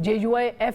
JUIF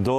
2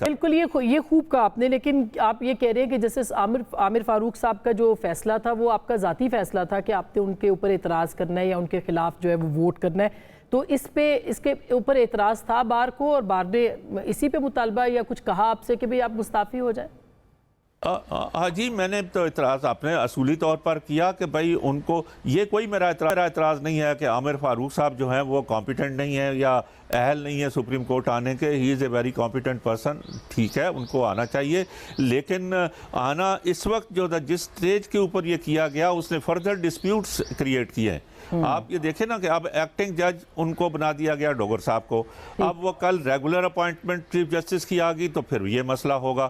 بالکل یہ خوب کہا آپ نے، لیکن آپ یہ کہہ رہے ہیں کہ جیسے عامر فاروق صاحب کا جو فیصلہ تھا وہ آپ کا ذاتی فیصلہ تھا کہ آپ نے ان کے اوپر اعتراض کرنا ہے یا ان کے خلاف جو ہے وہ ووٹ کرنا ہے، تو اس کے اوپر اعتراض تھا بار کو، اور بار نے اسی پہ مطالبہ یا کچھ کہا آپ سے کہ بھئی آپ مستعفی ہو جائیں؟ ہاں جی، میں نے تو اعتراض اپنے اصولی طور پر کیا کہ بھائی ان کو یہ کوئی میرا اعتراض نہیں ہے کہ عامر فاروق صاحب جو ہیں وہ کمپیٹنٹ نہیں ہیں یا اہل نہیں ہے سپریم کورٹ آنے کے. ہی از اے ویری کمپیٹنٹ پرسن، ٹھیک ہے ان کو آنا چاہیے، لیکن آنا اس وقت جو جس سٹیج کے اوپر یہ کیا گیا اس نے فردر ڈسپیوٹس کریٹ کیے ہیں. آپ یہ دیکھیں نا کہ اب ایکٹنگ جج ان کو بنا دیا گیا ڈوگر صاحب کو، اب وہ کل ریگولر اپوائنٹمنٹ چیف جسٹس کی آ گئی تو پھر یہ مسئلہ ہوگا.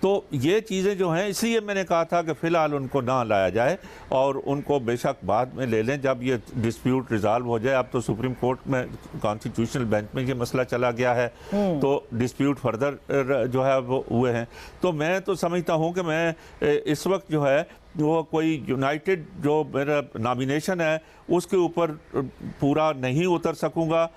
تو یہ چیزیں جو ہیں اس لیے میں نے کہا تھا کہ فی الحال ان کو نہ لایا جائے اور ان کو بے شک بعد میں لے لیں جب یہ ڈسپیوٹ ریزالو ہو جائے. اب تو سپریم کورٹ میں کانسٹیٹیوشنل بینچ میں یہ مسئلہ چلا گیا ہے تو ڈسپیوٹ فردر جو ہے وہ ہوئے ہیں. تو میں تو سمجھتا ہوں کہ میں اس وقت جو ہے وہ کوئی یونائٹڈ جو میرا نامینیشن ہے اس کے اوپر پورا نہیں اتر سکوں گا،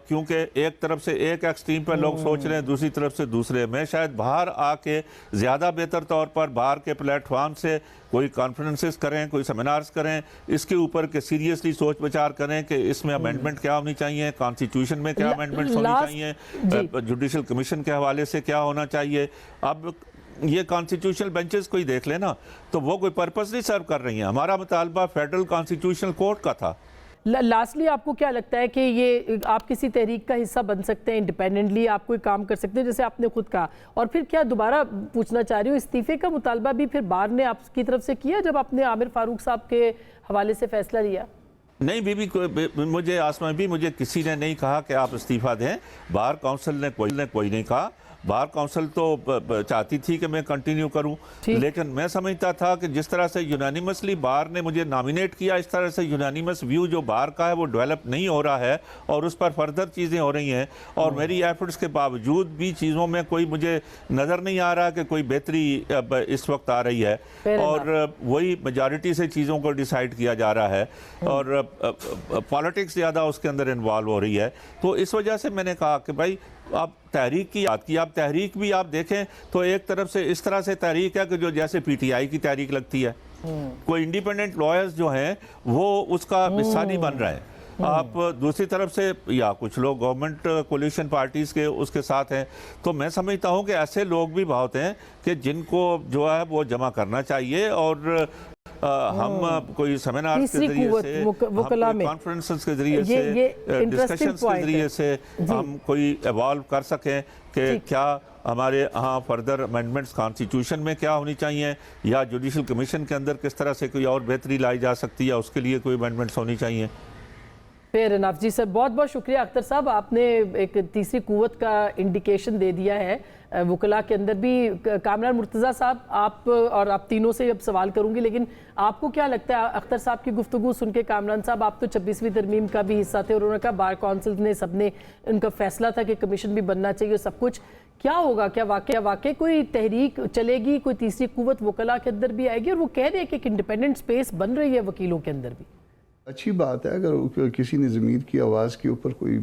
کیونکہ ایک طرف سے ایک ایکسٹریم پر لوگ سوچ رہے ہیں، دوسری طرف سے دوسرے. میں شاید باہر آ کے زیادہ بہتر طور پر باہر کے پلیٹ فارم سے کوئی کانفرنسز کریں، کوئی سیمینارز کریں اس کے اوپر کہ سیریسلی سوچ بچار کریں کہ اس میں امینڈمنٹ کیا ہونی چاہیے، کانسٹیٹیوشن میں کیا امینڈمنٹس ہونی چاہیے، جوڈیشل کمیشن کے حوالے سے کیا ہونا چاہیے. اب یہ کانسٹیٹیوشنل بینچز کو ہی دیکھ لینا تو وہ کوئی پرپس نہیں سرو کر رہی ہیں. ہمارا مطالبہ فیڈرل کانسٹیٹیوشنل کورٹ کا تھا. لاسٹلی آپ کو کیا لگتا ہے کہ یہ آپ کسی تحریک کا حصہ بن سکتے ہیں، انڈیپینڈنٹلی آپ کوئی کام کر سکتے ہیں جیسے آپ نے خود کہا؟ اور پھر کیا دوبارہ پوچھنا چاہ رہی ہوں، استعفے کا مطالبہ بھی پھر بار نے آپ کی طرف سے کیا جب آپ نے عامر فاروق صاحب کے حوالے سے فیصلہ لیا؟ نہیں مجھے آسمان بھی مجھے کسی نے نہیں کہا کہ آپ استعفیٰ دیں. بار کونسل نے کوئی نہیں کہا. بار کونسل تو چاہتی تھی کہ میں کنٹینیو کروں، لیکن میں سمجھتا تھا کہ جس طرح سے یونانیمسلی بار نے مجھے نامینیٹ کیا اس طرح سے یونانیمس ویو جو بار کا ہے وہ ڈیولپ نہیں ہو رہا ہے اور اس پر فردر چیزیں ہو رہی ہیں اور میری ایفرٹس کے باوجود بھی چیزوں میں کوئی مجھے نظر نہیں آ رہا کہ کوئی بہتری اس وقت آ رہی ہے اور وہی میجارٹی سے چیزوں کو ڈیسائیڈ کیا جا رہا ہے اور پالیٹکس زیادہ اس کے اندر انوالو ہو رہی ہے. تو اس وجہ سے میں نے کہا کہ بھائی آپ تحریک کی یاد کی، آپ تحریک بھی آپ دیکھیں تو ایک طرف سے اس طرح سے تحریک ہے کہ جو جیسے پی ٹی آئی کی تحریک لگتی ہے، کوئی انڈیپینڈنٹ لائرز جو ہیں وہ اس کا حصہ نہیں بن رہے ہیں. آپ دوسری طرف سے یا کچھ لوگ گورنمنٹ کولیشن پارٹیز کے اس کے ساتھ ہیں. تو میں سمجھتا ہوں کہ ایسے لوگ بھی بہت ہیں کہ جن کو جو ہے وہ جمع کرنا چاہیے اور ہم کوئی سیمینارز کے ذریعے سے، کانفرنسز کے ذریعے سے، ڈسکشنز کے ذریعے سے ہم کوئی ایوالو کر سکیں کہ کیا ہمارے ہاں فردر امینڈمنٹس کانسٹیٹیوشن میں کیا ہونی چاہیے یا جوڈیشل کمیشن کے اندر کس طرح سے کوئی اور بہتری لائی جا سکتی ہے، اس کے لیے کوئی امینڈمنٹس ہونی چاہیے. فیر انف. جی سر، بہت بہت شکریہ. اختر صاحب، آپ نے ایک تیسری قوت کا انڈیکیشن دے دیا ہے وکلاء کے اندر بھی. کامران مرتضیٰ صاحب، آپ اور آپ تینوں سے اب سوال کروں گی، لیکن آپ کو کیا لگتا ہے اختر صاحب کی گفتگو سن کے؟ کامران صاحب، آپ تو 26ویں ترمیم کا بھی حصہ تھے اور انہوں نے کہا بار کونسل نے سب نے ان کا فیصلہ تھا کہ کمیشن بھی بننا چاہیے سب کچھ. کیا ہوگا؟ کیا واقع کوئی تحریک چلے گی، کوئی تیسری قوت وکلاء کے اندر بھی آئے گی؟ اور وہ کہہ رہے ہیں کہ ایک انڈیپینڈنٹ سپیس بن رہی ہے وکیلوں کے اندر بھی. اچھی بات ہے اگر کسی نے ضمیر کی آواز کے اوپر کوئی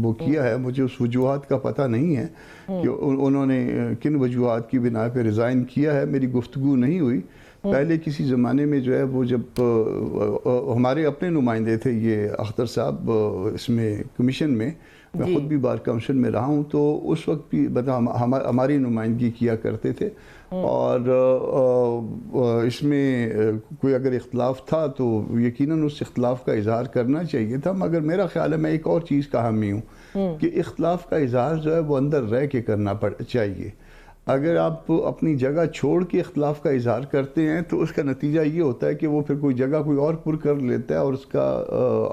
وہ کیا ہے. مجھے اس وجوہات کا پتہ نہیں ہے کہ انہوں نے کن وجوہات کی بنا پہ ریزائن کیا ہے. میری گفتگو نہیں ہوئی. پہلے کسی زمانے میں جو ہے وہ جب ہمارے اپنے نمائندے تھے یہ اختر صاحب اس میں کمیشن میں خود بھی بار کونسل میں رہا ہوں، تو اس وقت بھی ہماری نمائندگی کیا کرتے تھے اور اس میں کوئی اگر اختلاف تھا تو یقیناً اس اختلاف کا اظہار کرنا چاہیے تھا. مگر میرا خیال ہے میں ایک اور چیز کا حامی ہوں کہ اختلاف کا اظہار جو ہے وہ اندر رہ کے کرنا چاہیے. اگر آپ اپنی جگہ چھوڑ کے اختلاف کا اظہار کرتے ہیں تو اس کا نتیجہ یہ ہوتا ہے کہ وہ پھر کوئی جگہ کوئی اور پر کر لیتا ہے اور اس کا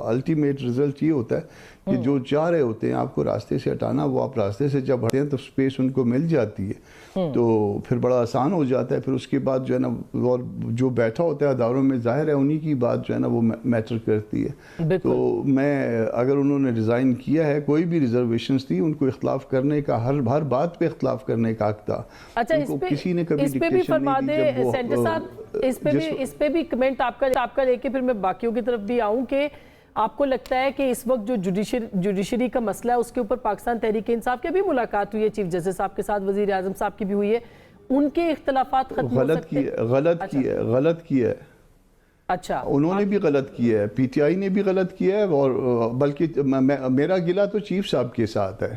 الٹیمیٹ رزلٹ یہ ہوتا ہے کہ جو چاہ رہے ہوتے ہیں آپ کو راستے سے ہٹانا، وہ آپ راستے سے جب ہٹتے ہیں تو سپیس ان کو مل جاتی ہے تو پھر بڑا آسان ہو جاتا ہے. پھر اس کے بعد جو ہے نا اور جو بیٹھا ہوتا ہے اداروں میں ظاہر ہے انہی کی بات جو ہے نا وہ میٹر کرتی ہے. تو میں اگر انہوں نے ریزائن کیا ہے، کوئی بھی ریزرویشنز تھی، ان کو اختلاف کرنے کا ہر بات پہ اختلاف کرنے کا حق تھا. اچھا، اس پہ بھی فرما دیں سینٹر صاحب، اس پہ بھی کمنٹ آپ کا لے کے پھر میں باقیوں کی طرف بھی آؤں کہ آپ کو لگتا ہے کہ اس وقت جو جوڈیشری کا مسئلہ ہے اس کے اوپر پاکستان تحریک انصاف کی بھی ملاقات ہوئی ہے چیف جسٹس صاحب کے ساتھ, وزیر اعظم صاحب کی بھی ہوئی ہے, ان کے اختلافات ختم ہو سکتے ہیں؟ غلط کیا ہے. اچھا, انہوں نے بھی غلط کیا ہے, پی ٹی آئی نے بھی غلط کیا ہے, اور بلکہ میرا گلہ تو چیف صاحب کے ساتھ ہے.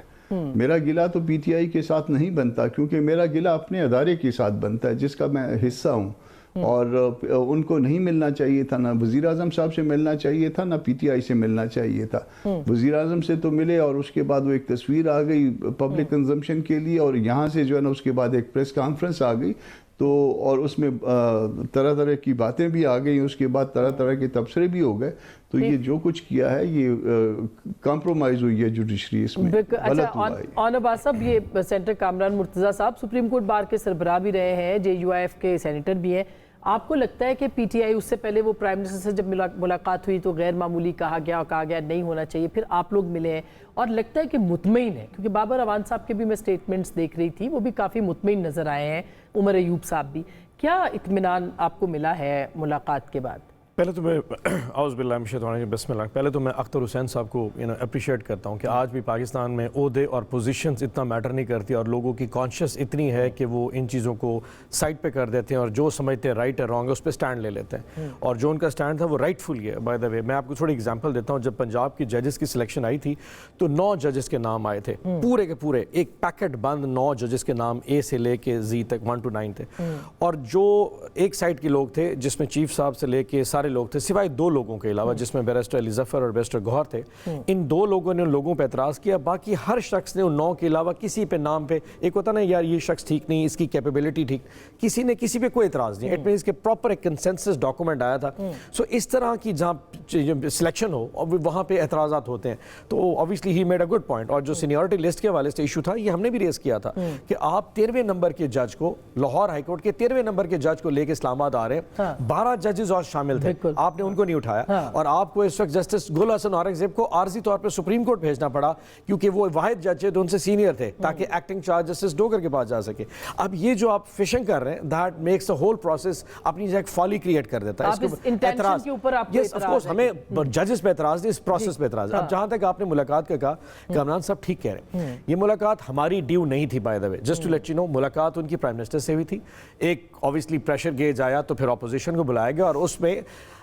میرا گلہ تو پی ٹی آئی کے ساتھ نہیں بنتا, کیونکہ میرا گلہ اپنے ادارے کے ساتھ بنتا ہے جس کا میں حصہ ہوں, اور ان کو نہیں ملنا چاہیے تھا, نہ وزیر اعظم صاحب سے ملنا چاہیے تھا, نہ پی ٹی آئی سے ملنا چاہیے تھا. وزیر اعظم سے تو ملے, اور اس کے بعد وہ ایک تصویر آ گئی پبلک کنزمپشن کے لیے, اور یہاں سے جو ہے نا اس کے بعد ایک پریس کانفرنس آ گئی, تو اور اس میں طرح طرح کی باتیں بھی آ گئیں, اس کے بعد طرح طرح کے تبصرے بھی ہو گئے. تو یہ جو کچھ کیا ہے یہ کمپرومائز ہوئی ہے جوڈیشری, اس میں غلط ہوا ہے. آن عباس صاحب, یہ سینیٹر کامران مرتضیٰ صاحب سپریم کورٹ بار کے سربراہ بھی رہے ہیں, جے یو آئی ایف کے سینیٹر بھی ہیں, آپ کو لگتا ہے کہ پی ٹی آئی اس سے پہلے وہ پرائم منسٹر سے جب ملاقات ہوئی تو غیر معمولی کہا گیا, اور کہا گیا نہیں ہونا چاہیے, پھر آپ لوگ ملے ہیں اور لگتا ہے کہ مطمئن ہے, کیونکہ بابر اعوان صاحب کے بھی میں سٹیٹمنٹس دیکھ رہی تھی, وہ بھی کافی مطمئن نظر آئے ہیں, عمر ایوب صاحب بھی, کیا اطمینان آپ کو ملا ہے ملاقات کے بعد؟ پہلے تو میں اعوذ باللہ من الشیطان الرجیم بسم اللہ, پہلے تو میں اختر حسین صاحب کو اپریشیٹ کرتا ہوں کہ آج بھی پاکستان میں عہدے اور پوزیشنز اتنا میٹر نہیں کرتی, اور لوگوں کی کانشیس اتنی ہے کہ وہ ان چیزوں کو سائڈ پہ کر دیتے ہیں, اور جو سمجھتے ہیں رائٹ ہے رانگ ہے اس پہ سٹینڈ لے لیتے ہیں, اور جو ان کا سٹینڈ تھا وہ رائٹ فل ہے. بائی دا وے میں آپ کو تھوڑی ایگزامپل دیتا ہوں, جب پنجاب کی ججز کی سلیکشن آئی تھی تو 9 ججز کے نام آئے تھے, پورے کے پورے ایک پیکٹ بند 9 ججز کے نام اے سے لے کے زی تک 1 to 9 تھے, اور جو ایک سائڈ کے لوگ تھے جس میں چیف صاحب سے لے کے سارے لوگ تھے, سوائے 2 لوگوں کے علاوہ جس میں بیرسٹر علی ظفر اور بیرسٹر گوہر تھے, ان 2 لوگوں نے ان لوگوں پہ اعتراض کیا, باقی ہر شخص نے ان 9 کے علاوہ کسی پہ نام پہ, ایک ہوتا نا یار یہ شخص ٹھیک نہیں, اس کی کیپیبلٹی ٹھیک, کسی نے کسی پہ کوئی اعتراض نہیں. اٹ مینس کہ پراپر ایک کنسنسس ڈاکومنٹ آیا تھا. سو اس طرح کی جہاں سلیکشن ہو اور وہاں پہ اعتراضات ہوتے ہیں, تو obviously he made a good point. اور جو سینیورٹی لسٹ کے حوالے سے ایشو تھا, یہ ہم نے بھی ریز کیا تھا کہ آپ 13ویں نمبر کے جج کو, لاہور ہائی کورٹ کے 13ویں نمبر کے جج کو لے کے اسلام آباد آ رہے ہیں, 12 ججز اور شامل تھے, آپ نے ان کو نہیں اٹھایا, اور آپ کو اس وقت جسٹس گل حسن اورنگزیب کو عارضی طور پہ سپریم کورٹ بھیجنا پڑا, کیونکہ وہ واحد جج ہے جو ان سے سینئر تھے, تاکہ ایکٹنگ چارج جسٹس ڈوگر کے پاس جا سکے. اب یہ جو آپ فشنگ کر رہے ہیں, that makes the whole process اپنی جگہ فالی کریٹ کر دیتا ہے. اس کے اعتراض کے اوپر آپ کو اعتراض, ہمیں ججز پہ اعتراض نہیں, اس پروسیس پہ اعتراض. اب جہاں تک آپ نے ملاقات کا کہا, کامران صاحب ٹھیک کہہ رہے ہیں, یہ ملاقات ہماری ڈیو نہیں تھی. By the way just to let you know, ملاقات ان کی پرائم منسٹر سے ہوئی تھی. ایک obviously پریشر گیج آیا تو پھر اپوزیشن کو بلایا گیا, اور اس میں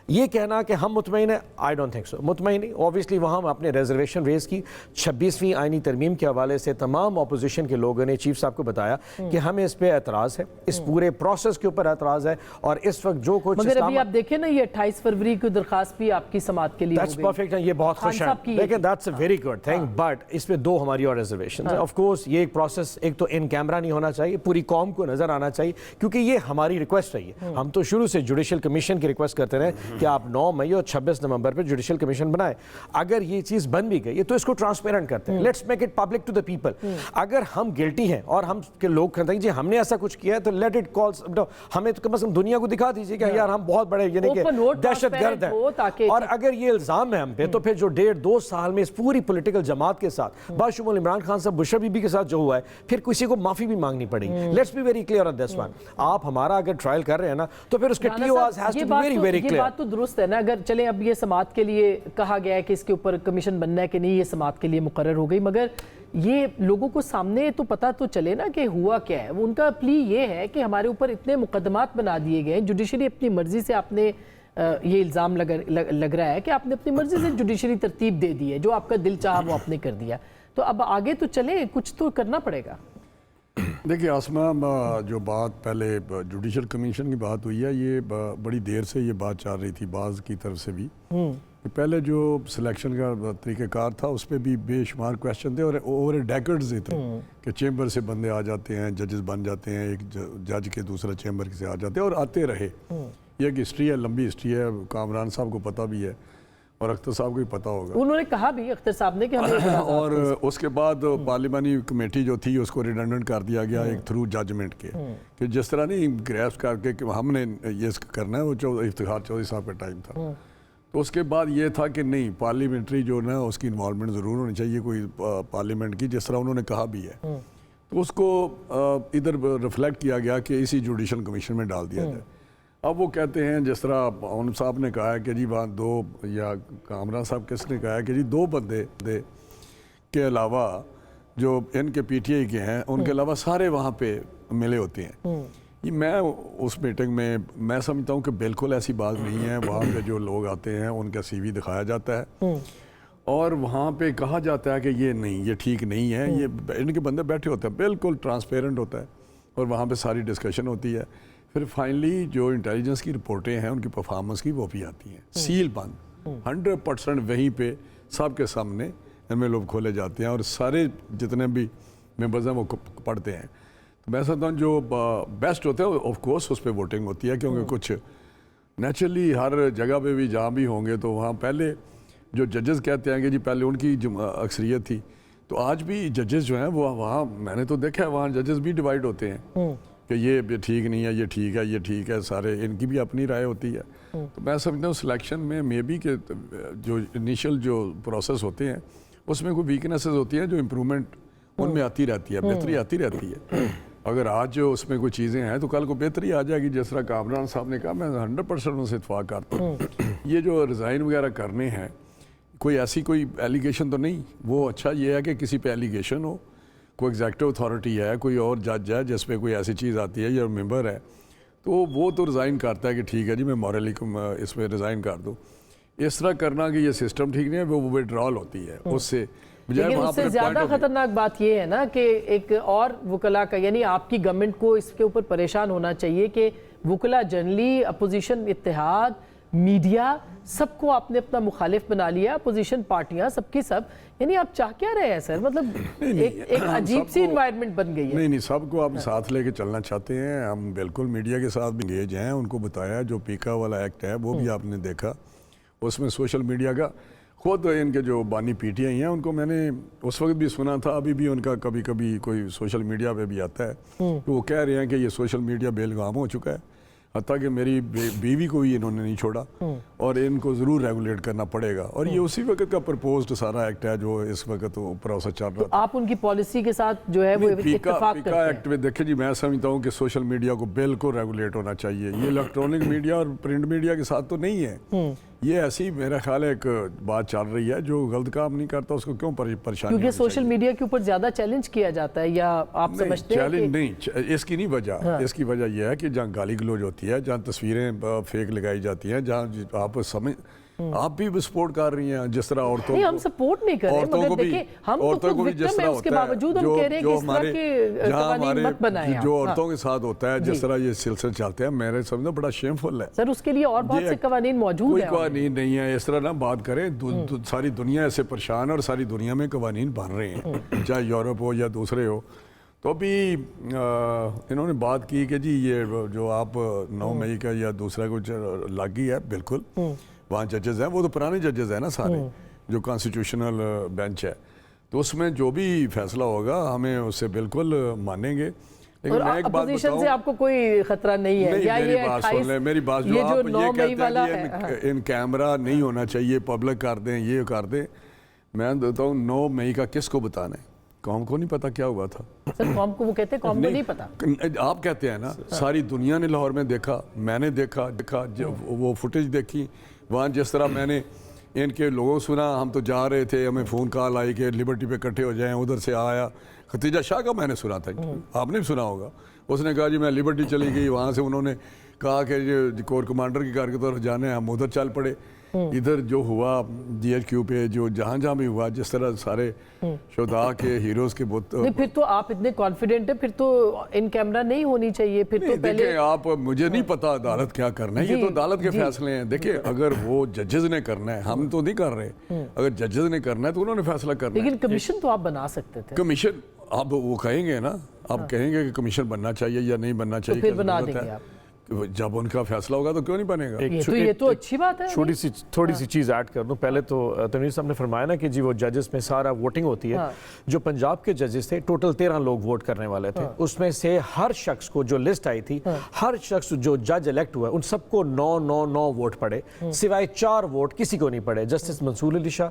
یہ کہنا کہ ہم مطمئن ہیں, آئی ڈونٹ تھنک سو, مطمئن نہیں. اوبیسلی وہاں ہم اپنے ریزرویشن ریز کی, 26ویں آئینی ترمیم کے حوالے سے تمام اپوزیشن کے لوگوں نے چیف صاحب کو بتایا کہ ہمیں اس پہ اعتراض ہے, اس پورے پروسیس کے اوپر اعتراض ہے, اور اس وقت جو کچھ مگر ابھی آپ دیکھیں نا, یہ 28 فروری کی درخواست بھی آپ کی سماعت کے لیے دیٹس پرفیکٹ, یہ بہت خوش ہیں, لیکن that's a very good thing, but اس پہ 2 ہماری اور ریزرویشن ہیں. آف کورس یہ ایک پروسیس ایک تو ان کیمرہ نہیں ہونا چاہیے, پوری قوم کو نظر آنا چاہیے, کیونکہ یہ ہماری ریکویسٹ رہی ہے. ہم تو شروع سے جوڈیشل کمیشن کی ریکویسٹ کرتے رہے کہ آپ 9 مئی اور 26 نومبر پہ جوڈیشل کمیشن بنائے. اگر یہ چیز بن بھی گئی تو اس کو ٹرانسپیرنٹ کرتے ہیں, let's make it public to the people. اگر ہم گلٹی ہیں اور ہم کے لوگ کہتے ہیں جی ہم نے ایسا کچھ کیا ہے, تو لیٹ اٹ کالز, ہمیں تو کم از کم دنیا کو دکھا دیجیے کہ یار ہم بہت بڑے یعنی کہ دہشت گرد ہیں. اور اگر یہ الزام ہے ہم پہ, تو پھر جو 1.5-2 سال میں اس پوری پولیٹیکل جماعت کے ساتھ باشمول عمران خان صاحب, بشر بی بی کے ساتھ جو ہوا ہے, پھر کسی کو معافی بھی مانگنی پڑے گی. Let's be very clear on this one. آپ ہمارا اگر ٹرائل کر رہے ہیں نا, تو پھر اس کے T O Rs has to be very very clear. یہ بات تو درست ہے نا, اگر چلیں اب یہ سماعت کے لیے کہا گیا ہے کہ اس کے اوپر کمیشن بننا ہے کہ نہیں, یہ سماعت کے لیے مقرر ہو گئی, مگر یہ لوگوں کو سامنے تو پتہ تو چلے نا کہ ہوا کیا ہے. ان کا پلی یہ ہے کہ ہمارے اوپر اتنے مقدمات بنا دیے گئے ہیں, جوڈیشری اپنی مرضی سے, آپ نے یہ الزام لگ رہا ہے کہ آپ نے اپنی مرضی سے جوڈیشری ترتیب دے دی ہے, جو آپ کا دل چاہا وہ آپ نے کر دیا. تو اب آگے تو چلیں, کچھ تو کرنا پڑے گا. دیکھیے آسمہ, جو بات پہلے جوڈیشل کمیشن کی بات ہوئی ہے, یہ بڑی دیر سے یہ بات چل رہی تھی بعض کی طرف سے بھی. پہلے جو سلیکشن کا طریقہ کار تھا اس پہ بھی بے شمار کویشچن تھے, اور اوور ڈیکڈز تھے کہ چیمبر سے بندے آ جاتے ہیں, ججز بن جاتے ہیں, ایک جج کے دوسرا چیمبر سے آ جاتے ہیں, اور آتے رہے. یہ ایک ہسٹری ہے, لمبی ہسٹری ہے, کامران صاحب کو پتہ بھی ہے اور اختر صاحب کو بھی پتہ ہوگا. انہوں نے کہا بھی اختر صاحب نے کہ ہمیں اور اس کے بعد پارلیمانی کمیٹی جو تھی اس کو ریڈنڈنٹ کر دیا گیا ایک تھرو ججمنٹ کے, کہ جس طرح نہیں گریفس کر کے کہ ہم نے یہ کرنا ہے, وہ افتخار چودھری صاحب کا ٹائم تھا. تو اس کے بعد یہ تھا کہ نہیں, پارلیمنٹری جو نا اس کی انوالومنٹ ضرور ہونی چاہیے کوئی پارلیمنٹ کی, جس طرح انہوں نے کہا بھی ہے. تو اس کو ادھر ریفلیکٹ کیا گیا کہ اسی جوڈیشل کمیشن میں ڈال دیا جائے. اب وہ کہتے ہیں جس طرح ان صاحب نے کہا ہے کہ جی وہاں 2 یا کامران صاحب کس نے کہا ہے کہ جی 2 بندے کے علاوہ جو ان کے پی ٹی آئی کے ہیں ان کے علاوہ سارے وہاں پہ ملے ہوتے ہیں. یہ میں اس میٹنگ میں میں سمجھتا ہوں کہ بالکل ایسی بات نہیں ہے. وہاں پہ جو لوگ آتے ہیں ان کا سی وی دکھایا جاتا ہے اور وہاں پہ کہا جاتا ہے کہ یہ نہیں، یہ ٹھیک نہیں ہے. یہ ان کے بندے بیٹھے ہوتے ہیں، بالکل ٹرانسپیرنٹ ہوتا ہے اور وہاں پہ ساری ڈسکشن ہوتی ہے. پھر فائنلی جو انٹیلیجنس کی رپورٹیں ہیں ان کی پرفارمنس کی وہ بھی آتی ہیں سیل بند 100% وہیں پہ سب کے سامنے ان میں لوگ کھولے جاتے ہیں اور سارے جتنے بھی ممبرز ہیں وہ پڑھتے ہیں. تو میں سمجھتا ہوں جو بیسٹ ہوتے ہیں آف کورس اس پہ ووٹنگ ہوتی ہے کیونکہ کچھ نیچرلی ہر جگہ پہ بھی جہاں بھی ہوں گے تو وہاں پہلے جو ججز کہتے ہیں کہ جی پہلے ان کی اکثریت تھی، تو آج بھی ججز جو ہیں وہ وہاں میں نے تو دیکھا ہے وہاں ججز بھی ڈیوائیڈ ہوتے ہیں کہ یہ ٹھیک نہیں ہے، یہ ٹھیک ہے، یہ ٹھیک ہے. سارے ان کی بھی اپنی رائے ہوتی ہے. تو میں سمجھتا ہوں سلیکشن میں مے بی کہ جو انیشل جو پروسیس ہوتے ہیں اس میں کوئی ویکنیسز ہوتی ہیں جو امپرومنٹ ان میں آتی رہتی ہے، بہتری آتی رہتی ہے. اگر آج جو اس میں کوئی چیزیں ہیں تو کل کو بہتری آ جائے گی. جس طرح کامران صاحب نے کہا میں 100% ان سے اتفاق کرتا ہوں. یہ جو ریزائن وغیرہ کرنے ہیں کوئی ایسی کوئی ایلیگیشن تو نہیں. وہ اچھا یہ ہے کہ کسی پہ ایلیگیشن ہو، کوئی ایگزیکٹو اتھارٹی ہے، کوئی اور جج ہے جس پہ کوئی ایسی چیز آتی ہے یا ممبر ہے تو وہ تو ریزائن کرتا ہے کہ ٹھیک ہے جی میں مورلی اس میں ریزائن کر دوں. اس طرح کرنا کہ یہ سسٹم ٹھیک نہیں ہے وہ ودرال ہوتی ہے. اس سے لیکن اس سے زیادہ خطرناک بات یہ ہے نا کہ ایک اور وکلا کا یعنی آپ کی گورنمنٹ کو اس کے اوپر پریشان ہونا چاہیے کہ وکلا جنرلی اپوزیشن اتحاد میڈیا سب کو آپ نے اپنا مخالف بنا لیا، اپوزیشن پارٹیاں سب کی سب، یعنی آپ چاہ کیا رہے ہیں سر؟ مطلب ایک عجیب سی انوائرمنٹ بن گئی ہے. نہیں سب کو آپ ساتھ لے کے چلنا چاہتے ہیں. ہم بالکل میڈیا کے ساتھ بھی انگیج ہیں. ان کو بتایا جو پیکا والا ایکٹ ہے وہ بھی آپ نے دیکھا، اس میں سوشل میڈیا کا خود ان کے جو بانی پی ٹی آئی ہیں ان کو میں نے اس وقت بھی سنا تھا، ابھی بھی ان کا کبھی کبھی کوئی سوشل میڈیا پہ بھی آتا ہے تو وہ کہہ رہے ہیں کہ یہ سوشل میڈیا بے لگام ہو چکا ہے. حتیٰ کہ میری بیوی کو بھی انہوں نے نہیں چھوڑا اور ان کو ضرور ریگولیٹ کرنا پڑے گا. اور یہ اسی وقت کا پرپوزڈ سارا ایکٹ ہے جو اس وقت پروسیس چل رہا ہے. آپ ان کی پالیسی کے ساتھ جو ہے وہ اتفاق کرتے ہیں. ایکٹ میں دیکھیں جی میں سمجھتا ہوں کہ سوشل میڈیا کو بالکل ریگولیٹ ہونا چاہیے. یہ الیکٹرانک میڈیا اور پرنٹ میڈیا کے ساتھ تو نہیں ہے. یہ ایسی میرا خیال ہے ایک بات چل رہی ہے جو غلط کام نہیں کرتا اس کو کیوں پریشانی؟ کیونکہ سوشل میڈیا کے اوپر زیادہ چیلنج کیا جاتا ہے یا آپ سمجھتے ہیں چیلنج نہیں، اس کی نہیں وجہ. اس کی وجہ یہ ہے کہ جہاں گالی گلوچ ہوتی ہے، جہاں تصویریں فیک لگائی جاتی ہیں، جہاں آپ بھی سپورٹ کر رہی ہیں جس طرح عورتوں نہیں ہم سپورٹ نہیں کر رہے مگر دیکھیں ہم تو خود وکٹم ہیں، اس کے باوجود ہم کہہ رہے ہیں کہ اس طرح کے قوانین مت بنائیں. جو عورتوں کے ساتھ ہوتا ہے جس طرح یہ سلسلے چلتے ہیں میرے سمجھنا بڑا شیم فل ہے. سر اس کے لیے اور بہت سے قوانین موجود ہیں. کوئی قوانین نہیں ہے، اس طرح نہ بات کریں. ساری دنیا ایسے پریشان ہے اور ساری دنیا میں قوانین بن رہے ہیں چاہے یورپ ہو یا دوسرے ہو. تو ابھی انہوں نے بات کی کہ جی یہ جو آپ 9 مئی کا یا دوسرا کچھ لاگی ہے بالکل وہاں ججز ہیں وہ تو پرانے ججز ہیں نا سارے جو کانسٹیٹیوشنل بینچ ہے تو اس میں جو بھی فیصلہ ہوگا ہمیں اس سے بالکل مانیں گے. اور اپوزیشن سے آپ کو کوئی خطرہ نہیں ہے یا میری بات سن لیں، میری بات جو آپ یہ کہتے ہیں ان کیمرہ نہیں ہونا چاہیے پبلک کر دیں یہ کر دیں. میں دیتا ہوں 9 مئی کا کس کو بتانا ہے؟ قوم کو نہیں پتا کیا ہوا تھا. سر قوم کو وہ کہتے ہیں قوم کو نہیں پتا. آپ کہتے ہیں نا ساری دنیا نے لاہور میں دیکھا، میں نے دیکھا وہ فوٹیج دیکھی وہاں جس طرح میں نے ان کے لوگوں سنا. ہم تو جا رہے تھے، ہمیں فون کال آئی کہ لبرٹی پہ اکٹھے ہو جائیں. ادھر سے آیا ختیجہ شاہ کا میں نے سنا تھا، آپ نے بھی سنا ہوگا. اس نے کہا جی میں لبرٹی چلی گئی، وہاں سے انہوں نے کہا کہ کور کمانڈر کی کار کی طرف جانے ہم ادھر چل پڑے. ادھر جو ہوا جی ایچ کیو پہ جو جہاں بھی ہوا جس طرح سارے شہداء کے ہیروز کے بت پھر تو آپ اتنے کانفیڈنٹ ہیں پھر تو ان کیمرہ نہیں ہونی چاہیے. پھر تو پہلے دیکھیں آپ مجھے نہیں پتا عدالت کیا کرنا ہے، یہ تو عدالت کے فیصلے ہیں. دیکھیں اگر وہ ججز نے کرنا ہے ہم تو نہیں کر رہے، اگر ججز نے کرنا ہے تو انہوں نے فیصلہ کرنا ہے. لیکن کمیشن تو آپ بنا سکتے تھے. کمیشن آپ وہ کہیں گے نا، آپ کہیں گے کہ کمیشن بننا چاہیے یا نہیں بننا چاہیے، پھر بنا دیں گے آپ. جب ان کا فیصلہ ہوگا تو کیوں نہیں بنے گا. یہ تو اچھی بات ہے. تھوڑی سی چیز ایڈ کر دوں. پہلے تو تنویر صاحب نے فرمایا نا کہ جی وہ ججز میں سارا ووٹنگ ہوتی ہے. جو پنجاب کے ججز تھے ٹوٹل 13 لوگ ووٹ کرنے والے تھے. اس میں سے ہر شخص کو جو لسٹ آئی تھی ہر شخص جو جج الیکٹ ہوا ان سب کو 9 ووٹ پڑے، سوائے 4 ووٹ کسی کو نہیں پڑے. جسٹس منصور علی شاہ،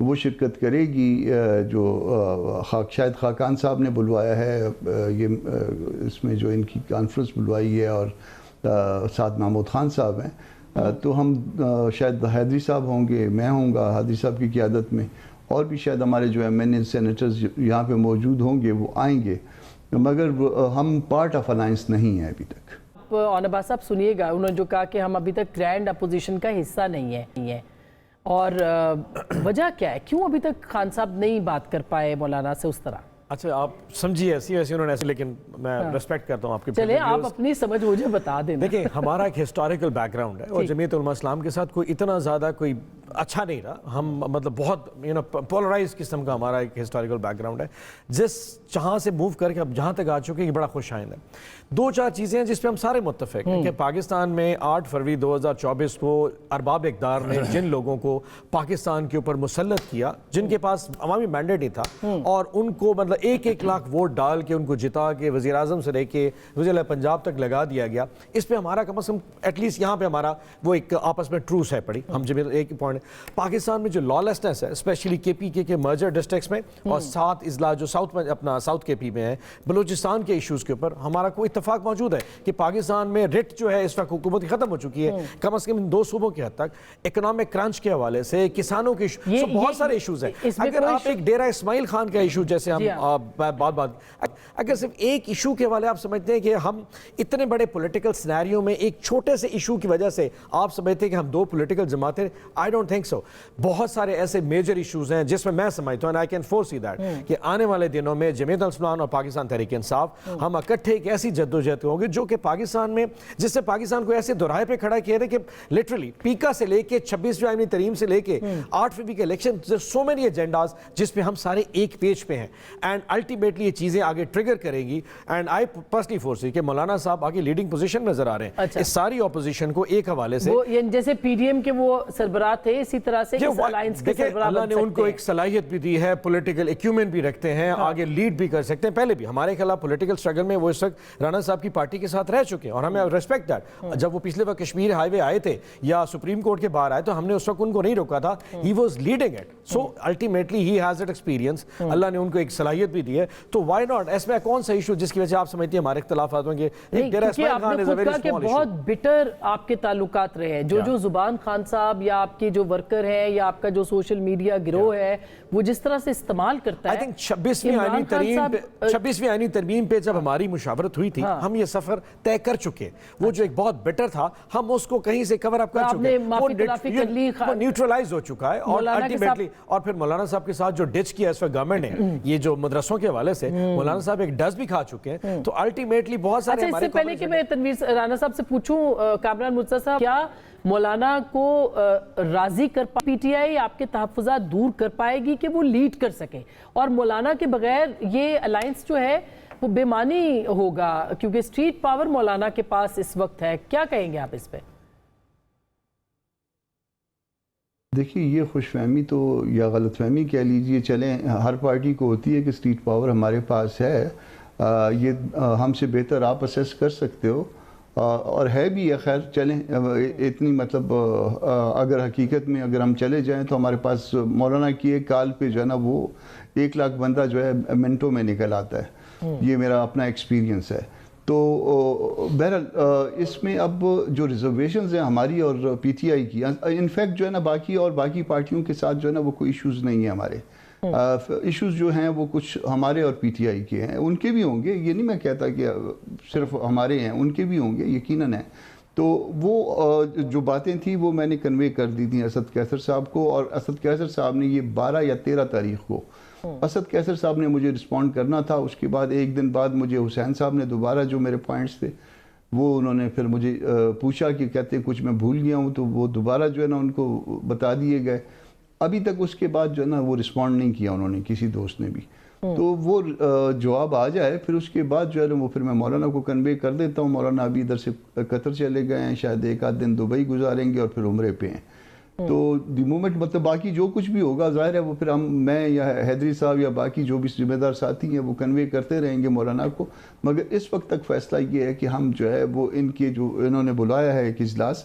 وہ شرکت کرے گی. جو شاہد خاقان صاحب نے بلوایا ہے یہ اس میں جو ان کی کانفرنس بلوائی ہے، اور ساتھ محمود خان صاحب ہیں، تو ہم شاید حیدری صاحب ہوں گے، میں ہوں گا حیدری صاحب کی قیادت میں، اور بھی شاید ہمارے جو MNA سینیٹرز یہاں پہ موجود ہوں گے وہ آئیں گے، مگر ہم پارٹ آف الائنس نہیں ہیں ابھی تک. آن عباس صاحب سنیے گا، انہوں نے جو کہا کہ ہم ابھی تک گرینڈ اپوزیشن کا حصہ نہیں ہیں، اور وجہ کیا ہے، کیوں ابھی تک خان صاحب نہیں بات کر پائے مولانا سے اس طرح؟ اچھا آپ سمجھیے ایسی ویسی انہوں نے ایسی، لیکن میں ریسپیکٹ کرتا ہوں آپ کے. چلے آپ اپنی سمجھ مجھے بتا دیں. دیکھیں ہمارا ایک ہسٹوریکل بیک گراؤنڈ ہے، اور جمعیت علماء اسلام کے ساتھ کوئی اتنا زیادہ کوئی اچھا نہیں رہا. ہم مطلب بہت پولرائز قسم کا ہمارا ایک ہسٹوریکل بیک گراؤنڈ ہے، جس جہاں سے موو کر کے اب جہاں تک آ چکے ہیں یہ بڑا خوش آئند ہے. 2-4 چیزیں ہیں جس پہ ہم سارے متفق ہیں کہ پاکستان میں 8 فروری 2024 کو ارباب اقدار نے جن لوگوں کو پاکستان کے اوپر مسلط کیا، جن کے پاس عوامی مینڈیٹ نہیں تھا، اور ان کو مطلب 1-1 لاکھ ووٹ ڈال کے ان کو جتا کے وزیر اعظم سے لے کے وزیر پنجاب تک لگا دیا گیا. اس پہ ہمارا کم از کم ایٹ لیسٹ یہاں پہ ہمارا وہ ایک آپس میں ٹروس ہے پڑی. ہم جب ایک پوائنٹ پاکستان میں جو لا لیسنس ہے اسپیشلی KPK کے مرجر ڈسٹرکٹس میں، اور 7 اضلاع جو ساؤتھ KP میں ہے، بلوچستان کے ایشوز کے اوپر ہمارا کوئی اتفاق موجود ہے کہ پاکستان میں رٹ جو ہے اس وقت حکومت ختم ہو چکی ہے، کم از کم ان 2 صوبوں کے حد تک. اکنامک کرنچ کے حوالے سے کسانوں کے بہت سارے ایشوز ہیں. اگر آپ ایک ڈیرہ اسماعیل خان کا ایشو جیسے ہم بات اگر صرف ایک ایشو کے والے آپ سمجھتے ہیں کہ ہم اتنے بڑے پولیٹیکل سینیریو میں ایک چھوٹے سے ایشو کی وجہ سے آپ سمجھتے ہیں کہ ہم 2 پولیٹیکل جماعتیں، آئی ڈونٹ تھنک سو. بہت سارے ایسے میجر ایشوز ہیں جس میں سمجھتا ہوں آئی کین فورسی دیٹ کہ آنے والے دنوں میں جمعیت الاسلام اور پاکستان تحریک انصاف ہم اکٹھے ایک ایسی جدوجہد ہوں گے جو کہ پاکستان میں، جس سے پاکستان کو ایسے دورائے پہ کھڑا کیا ہے کہ لٹرلی پیکا سے لے کے 26ویں آئینی ترمیم سے لے کے 8 فروری کے الیکشن، سو مینی ایجنڈاز جس پہ ہم سارے ایک پیج پہ ہیں، اینڈ الٹیمیٹلی یہ چیزیں آگے ٹریگر کریں گی. اینڈ آئی پرسنلی فورسی کہ مولانا صاحب آگے لیڈنگ پوزیشن میں نظر آ رہے ہیں اس ساری اپوزیشن کو ایک حوالے سے. جیسے PDM کے وہ سربراہ تھے، اسی طرح سے اس الائنس کے سربراہ اللہ نے ان کو ایک صلاحیت بھی دی ہے، پولیٹیکل ایکیومنٹ بھی رکھتے ہیں، آگے لیڈ بھی کر سکتے ہیں. پہلے بھی ہمارے خلاف پولیٹیکل سٹرگل میں وہ اس وقت رانا صاحب کی پارٹی کے ساتھ رہ چکے ہیں، اور ہمیں ریسپیکٹ دیٹ. جب وہ پچھلے وقت کشمیر ہائی وے آئے تھے یا سپریم کورٹ کے باہر آئے تو ہم نے اس وقت ان کو نہیں روکا تھا. He was leading it, so ultimately he has that experience. اللہ نے ان کو ایک صلاحیت بھی دی ہے، تو وائی ناٹ. اس میں کون سا ایشو جس کی وجہ سے آپ سمجھتے ہیں ہمارے اختلافات ہوں گے؟ بہت بٹر آپ کے تعلقات رہے ہیں، جو زبان خان صاحب یا آپ کے جو ورکر ہیں یا آپ کا جو سوشل میڈیا گروہ ہے وہ جس طرح سے استعمال کرتا ہے. 26ویں آئینی ترمیم پہ جب ہماری مشاورت ہوئی تھی ہم یہ سفر طے کر چکے. وہ جو ایک بہت بیٹر تھا ہم اس کو کہیں سے کور اپ کر چکے ہیں، وہ نیوٹرلائز ہو چکا ہے. اور الٹیمیٹلی اور پھر مولانا صاحب کے ساتھ جو ڈچ کیا اس وقت گورنمنٹ نے یہ جو مدرسوں کے حوالے سے، مولانا صاحب ایک ڈس بھی کھا چکے ہیں. تو الٹیمیٹلی بہت سارے اس سے پہلے کہ میں تنویر رانا صاحب سے پوچھوں، کامران مرتضیٰ صاحب، کیا مولانا کو راضی کر PTI آپ کے تحفظات دور کر پائے گی کہ وہ لیڈ کر سکیں، اور مولانا کے بغیر یہ الائنس جو ہے وہ بے معنی ہوگا کیونکہ اسٹریٹ پاور مولانا کے پاس اس وقت ہے؟ کیا کہیں گے آپ اس پہ؟ دیکھیے یہ خوش فہمی تو یا غلط فہمی کہہ لیجئے، چلیں ہر پارٹی کو ہوتی ہے کہ اسٹریٹ پاور ہمارے پاس ہے، یہ ہم سے بہتر آپ اسیس کر سکتے ہو، اور ہے بھی ہے. خیر چلیں اتنی مطلب اگر حقیقت میں اگر ہم چلے جائیں تو ہمارے پاس مولانا کی ایک کال پہ جو ہے نا وہ 1 لاکھ بندہ جو ہے منٹوں میں نکل آتا ہے. یہ میرا اپنا ایکسپیرینس ہے. تو بہرحال اس میں اب جو ریزرویشنز ہیں ہماری اور PTI کی، انفیکٹ جو ہے نا باقی پارٹیوں کے ساتھ جو ہے نا وہ کوئی ایشوز نہیں ہیں ہمارے. ایشوز جو ہیں وہ کچھ ہمارے اور PTI کے ہیں، ان کے بھی ہوں گے، یہ نہیں میں کہتا کہ صرف ہمارے ہیں، ان کے بھی ہوں گے یقیناً ہیں. تو وہ جو باتیں تھیں وہ میں نے کنوے کر دی تھیں اسد کیسر صاحب کو، اور اسد کیسر صاحب نے یہ 12 یا 13 تاریخ کو اسد کیسر صاحب نے مجھے رسپونڈ کرنا تھا. اس کے بعد ایک دن بعد مجھے حسین صاحب نے دوبارہ جو میرے پوائنٹس تھے وہ انہوں نے پھر مجھے پوچھا کہ کہتے ہیں کچھ میں بھول گیا ہوں، تو وہ دوبارہ جو ہے نا ان کو بتا دیے گئے. ابھی تک اس کے بعد جو ہے نا وہ رسپونڈ نہیں کیا انہوں نے، کسی دوست نے بھی. تو وہ جواب آ جائے پھر اس کے بعد جو ہے وہ پھر میں مولانا کو کنوے کر دیتا ہوں. مولانا ابھی ادھر سے قطر چلے گئے ہیں، شاید 1 آدھ دن دبئی گزاریں گے اور پھر عمرے پہ ہیں. تو دی مومنٹ مطلب باقی جو کچھ بھی ہوگا ظاہر ہے وہ پھر میں یا حیدری صاحب یا باقی جو بھی ذمہ دار ساتھی ہیں وہ کنوے کرتے رہیں گے مولانا کو. مگر اس وقت تک فیصلہ یہ ہے کہ ہم جو ہے وہ ان کے جو انہوں نے بلایا ہے ایک اجلاس،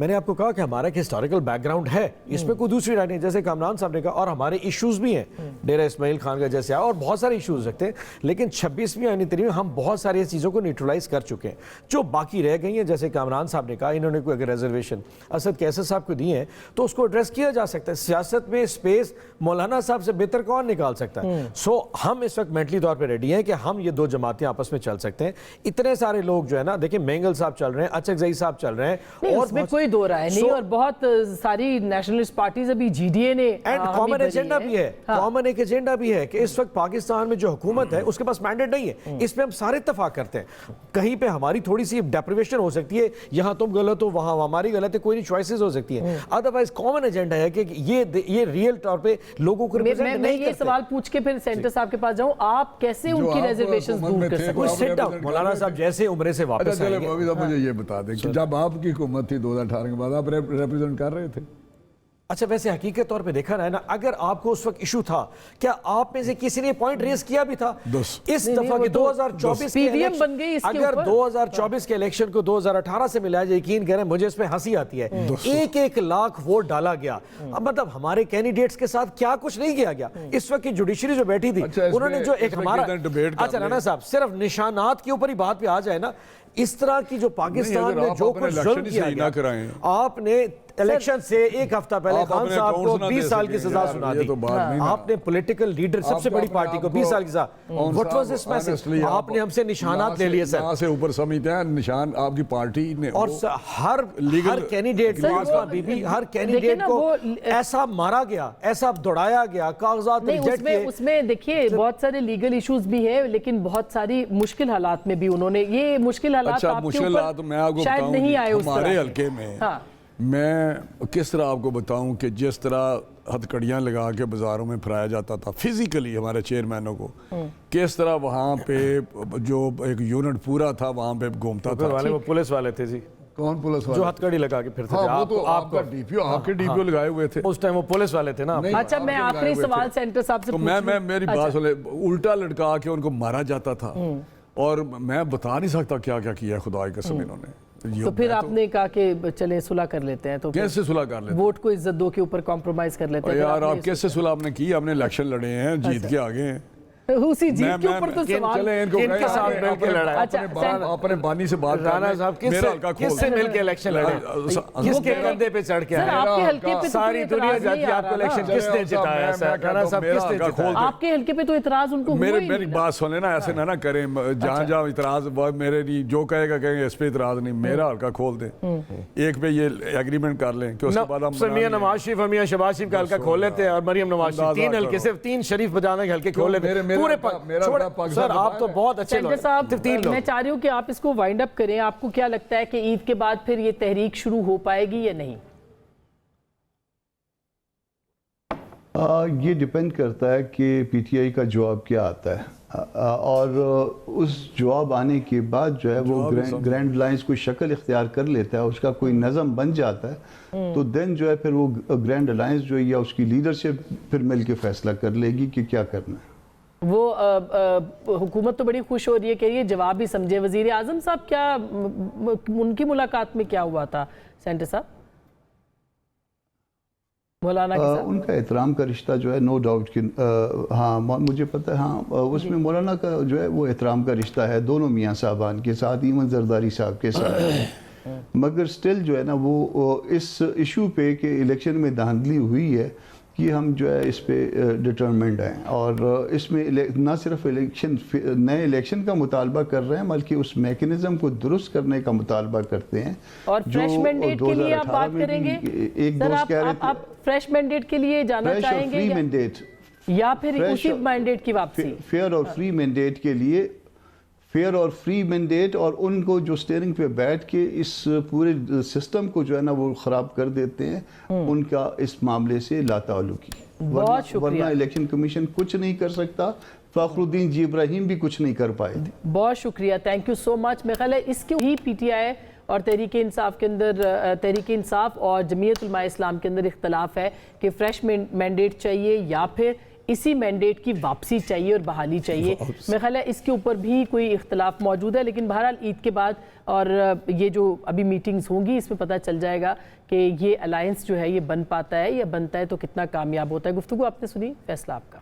میں نے آپ کو کہا کہ ہمارا ایک ہسٹوریکل بیک گراؤنڈ ہے, اس میں کوئی دوسری رائے نہیں, جیسے کامران صاحب نے کہا, اور ہمارے ایشوز بھی ہیں, ڈیرہ اسماعیل خان کا جیسے اور بہت سارے ایشوز رکھتے ہیں, لیکن 26ویں آئینی ترمیم میں ہم بہت ساری چیزوں کو نیوٹرلائز کر چکے ہیں. جو باقی رہ گئی ہیں, جیسے کامران صاحب نے کہا, انہوں نے کوئی اگر ریزرویشن اسد کیسر صاحب کو دی ہیں تو اس کو ایڈریس کیا جا سکتا ہے. سیاست میں اسپیس مولانا صاحب سے بہتر کون نکال سکتا ہے؟ سو ہم اس وقت مینٹلی طور پہ ریڈی ہیں کہ ہم یہ دو جماعتیں آپس میں چل سکتے ہیں. اتنے سارے لوگ جو ہے نا, دیکھیں مینگل صاحب چل رہے ہیں, اچکزئی صاحب چل رہے ہیں, اور اس میں کوئی دو رائے نہیں, اور بہت ساری نیشنلسٹ پارٹیز ابھی جی ڈی اے نے اینڈ کامن ایجنڈا بھی ہے, کامن ایک ایجنڈا بھی ہے کہ اس وقت پاکستان میں جو حکومت ہے اس کے پاس مینڈیٹ نہیں ہے, اس پہ ہم سارے اتفاق کرتے ہیں. کہیں پہ ہماری تھوڑی سی ڈیپریویشن ہو سکتی ہے, یہاں تم غلط ہو وہاں ہماری غلط ہے, کوئی نہیں چوائسیز ہو سکتی ہیں, ادروائز کامن ایجنڈا ہے کہ یہ ریئل طور پہ لوگوں کو ریپرزینٹ نہیں کرتے. میں یہ سوال پوچھ کے پھر سینٹر صاحب کے پاس جاؤں, آپ کیسے ان کی ریزرویشنز دور کر سکتے ہیں؟ سٹ ڈاؤن, مولانا صاحب جیسے عمرے سے واپس آئیں گے. مجھے یہ بتا دیں کہ جب آپ کی حکومت تھی 2018 کے بعد, آپ ریپرزینٹ کر رہے تھے. اچھا ویسے حقیقت طور پہ دیکھا رہا ہے نا, اگر آپ کو اس وقت ایشو تھا, کیا آپ میں سے کسی نے پوائنٹ ریز کیا بھی تھا اس دفعہ کہ 2024 کے الیکشن, اگر 2024 کے الیکشن کو 2018 سے ملا جائے, یقین کریں مجھے اس میں ہنسی آتی ہے, 1 لاکھ ووٹ ڈالا گیا. اب مطلب ہمارے کینڈیڈیٹس کے ساتھ کیا کچھ نہیں کیا گیا. اس وقت کی جوڈیشری جو بیٹھی تھی انہوں نے جو ایک ہمارا, اچھا رانا صاحب صرف نشانات کے اوپر ہی بات پہ آ جائے نا, اس طرح کی جو پاکستان میں جو کچھ ظلم کیا گیا, آپ نے الیکشن سے 1 ہفتہ پہلے خان صاحب کو 20 سال کی سزا سنا دی, آپ نے پولیٹیکل لیڈر سب سے بڑی پارٹی کو 20 سال کی سزا. What was this message? آپ نے ہم سے نشانات لے لیے سر, یہاں سے اوپر سمجھتے ہیں نشان آپ کی پارٹی نے, اور ہر کینڈیڈیٹ ہر کینڈیڈیٹ کو ایسا مارا گیا, ایسا دوڑایا گیا, کاغذات ریجیکٹ کیے. اس میں دیکھیے بہت سارے لیگل ایشوز بھی ہیں, لیکن بہت ساری مشکل حالات میں بھی انہوں نے یہ مشکل حالات آپ کے اوپر شاید نہیں آئے اس طرح. ہمارے حلقے میں میں کس طرح آپ کو بتاؤں کہ جس طرح ہتھکڑیاں لگا کے بازاروں میں پھرایا جاتا تھا فزیکلی ہمارے چیئرمینوں کو, کس طرح وہاں پہ جو ایک یونٹ پورا تھا وہاں پہ گھومتا تھا. وہ پولیس والے تھے جی, کون پولیس والے جو ہتھکڑی لگا کے پھرتے تھے؟ وہ تو آپ کا ڈی پی او, آپ کے ڈی پی او لگائے ہوئے تھے اس ٹائم, وہ پولیس والے تھے نا. اچھا میں آخری سوال سینٹر صاحب سے پوچھوں, میں میری بات سنیں, الٹا لٹکا کے ان کو مارا جاتا تھا, اور میں بتا نہیں سکتا کیا کیا کیا ہے خدا کی قسم انہوں نے. تو پھر آپ نے کہا کہ چلیں صلح کر لیتے ہیں, تو کیسے صلح کر لیتے ہیں؟ ووٹ کو عزت دو کے اوپر کمپرومائز کر لیتے ہیں. یار آپ کیسے صلح آپ نے کی, آپ نے الیکشن لڑے ہیں, جیت کے آگے ہیں, اسی جیت کے اوپر تو سوال کن کے ساتھ مل کے لڑا ہے؟ اپنے بانی سے بات رانا صاحب کس سے مل کے الیکشن لڑے, کس کے کندھے پہ چڑھ کے آئے؟ ساری دنیا جاتی ہے, آپ کو الیکشن کس نے جتایا ہے؟ رانا صاحب کس نے جتایا؟ آپ کے حلقے پہ تو اعتراض ان کو ہوئی. میری بات سنیں نا, ایسے نہ کریں, جہاں جہاں اعتراض میرے لیے جو کہے گا کہیں گے اس پہ اعتراض نہیں, میرا حلقہ کھول دیں, ایک پہ یہ ایگریمنٹ کر لیں کہ اس کے بعد ہم میاں نواز شریف اور میاں شہباز شریف کا حلقہ کھول لیتے ہیں, اور مریم نواز شریف 3 حلقے صرف 3 شریف بجانے کے حلقے کھول لیتے ہیں پورے. سر آپ تو بہت اچھے لوگ ہیں. میں چاہ رہی ہوں کہ آپ اس کو وائنڈ اپ کریں. آپ کو کیا لگتا ہے کہ عید کے بعد پھر یہ تحریک شروع ہو پائے گی یا نہیں؟ یہ ڈیپینڈ کرتا ہے کہ پی ٹی آئی کا جواب کیا آتا ہے, اور اس جواب آنے کے بعد جو ہے وہ گرینڈ لائنز کوئی شکل اختیار کر لیتا ہے, اس کا کوئی نظم بن جاتا ہے, تو دین جو ہے پھر وہ گرینڈ الائنس جو ہے یا اس کی لیڈرشپ پھر مل کے فیصلہ کر لے گی کہ کیا کرنا ہے. وہ حکومت تو بڑی خوش ہو رہی ہے کہ یہ جواب بھی سمجھے. وزیر اعظم صاحب کیا ان کی ملاقات میں کیا ہوا تھا سینٹر صاحب مولانا کے ساتھ؟ ان کا احترام کا رشتہ جو ہے نو ڈاؤٹ کہ ہاں مجھے پتہ ہے, ہاں اس میں مولانا کا جو ہے وہ احترام کا رشتہ ہے دونوں میاں صاحبان کے ساتھ, ایون زرداری صاحب کے ساتھ, مگر سٹل جو ہے نا وہ اس ایشو پہ کہ الیکشن میں دھاندلی ہوئی ہے کہ ہم جو ہے اس پہ ڈٹرمنڈ ہیں, اور اس میں نہ صرف نئے الیکشن کا مطالبہ کر رہے ہیں بلکہ اس میکنزم کو درست کرنے کا مطالبہ کرتے ہیں. اور فریش مینڈیٹ کے لیے آپ بات کریں گے سر, آپ فریش مینڈیٹ کے لیے جانا چاہیں گے یا پھر اسی مینڈیٹ کی واپسی؟ فیئر اور فری مینڈیٹ کے لیے, فیئر اور فری مینڈیٹ, اور ان کو جو سٹیئرنگ پہ بیٹھ کے اس پورے سسٹم کو جو ہے نا وہ خراب کر دیتے ہیں, ان کا اس معاملے سے لا تعلقی. بہت شکریہ. ورنہ الیکشن کمیشن کچھ نہیں کر سکتا, فخر الدین جی ابراہیم بھی کچھ نہیں کر پائے تھے. بہت شکریہ, تھینک یو سو مچ. میرے خیال ہے اس کے ہی پی ٹی آئی اور تحریک انصاف کے اندر, تحریک انصاف اور جمعیت علماء اسلام کے اندر اختلاف ہے کہ فریش مینڈیٹ چاہیے یا پھر اسی مینڈیٹ کی واپسی چاہیے اور بحالی چاہیے. میرا خیال ہے اس کے اوپر بھی کوئی اختلاف موجود ہے, لیکن بہرحال عید کے بعد اور یہ جو ابھی میٹنگز ہوں گی اس میں پتہ چل جائے گا کہ یہ الائنس جو ہے یہ بن پاتا ہے یا بنتا ہے تو کتنا کامیاب ہوتا ہے. گفتگو آپ نے سنی, فیصلہ آپ کا.